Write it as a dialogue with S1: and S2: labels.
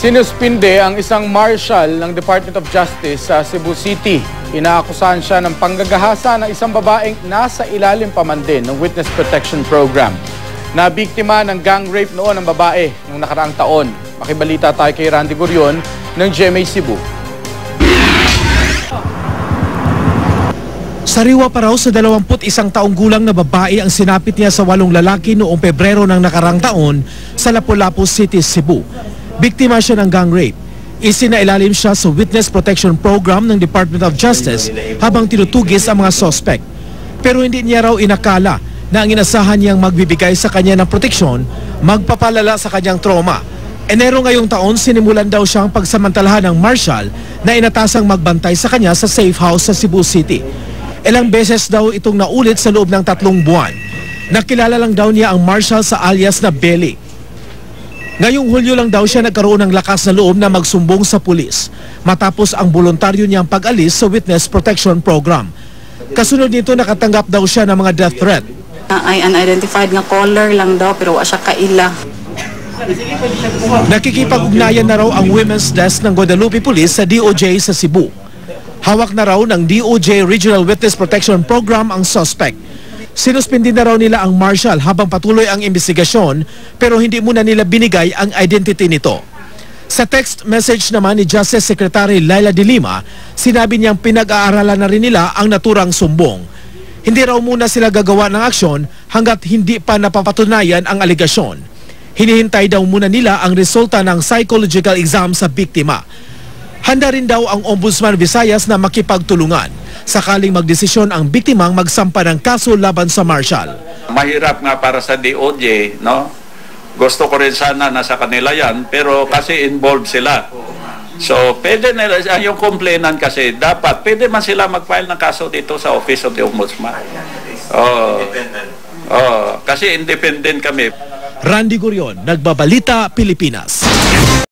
S1: Sinuspinde ang isang marshal ng Department of Justice sa Cebu City. Inaakusahan siya ng panggagahasa ng isang babaeng nasa ilalim pa man din ng Witness Protection Program. Nabiktima ng gang rape noon ang babae noong nakaraang taon. Makibalita tayo kay Randy Gurion ng GMA Cebu.
S2: Sariwa pa raw sa 21 taong gulang na babae ang sinapit niya sa 8 lalaki noong Pebrero ng nakarang taon sa Lapu-Lapu City, Cebu. Biktima siya ng gang rape. Isinailalim siya sa Witness Protection Program ng Department of Justice habang tinutugis ang mga suspect. Pero hindi niya raw inakala na ang inasahan niyang magbibigay sa kanya ng proteksyon, magpapalala sa kanyang trauma. Enero ngayong taon, sinimulan daw siyang pagsamantalahan ng marshal na inatasang magbantay sa kanya sa safe house sa Cebu City. Ilang beses daw itong naulit sa loob ng 3 buwan. Nakilala lang daw niya ang marshal sa alias na Belly. Ngayong Hulyo lang daw siya nagkaroon ng lakas na loob na magsumbong sa pulis matapos ang voluntaryo niyang pag-alis sa Witness Protection Program. Kasunod nito nakatanggap daw siya ng mga death threat.
S3: Ay unidentified nga caller lang daw pero wa siya kaila.
S2: Nakikipag-ugnayan na raw ang Women's Desk ng Guadalupe Police sa DOJ sa Cebu. Hawak na raw ng DOJ Regional Witness Protection Program ang suspect. Sinuspindi na raw nila ang marshal habang patuloy ang investigasyon pero hindi muna nila binigay ang identity nito. Sa text message naman ni Justice Secretary Laila de Lima, sinabi niyang pinag-aaralan na rin nila ang naturang sumbong. Hindi raw muna sila gagawa ng aksyon hanggat hindi pa napapatunayan ang aligasyon. Hinihintay daw muna nila ang resulta ng psychological exam sa biktima. Handa rin daw ang Ombudsman Visayas na makipagtulungan sakaling magdesisyon ang biktimang magsampa ng kaso laban sa marshal.
S4: Mahirap nga para sa DOJ, no? Gusto ko rin sana nasa kanila yan, pero kasi involved sila. So, pwede nila, yung complainant kasi, dapat, pwede man sila mag-file ng kaso dito sa Office of the Ombudsman. Kasi independent kami.
S2: Randy Gurion, Nagbabalita, Pilipinas.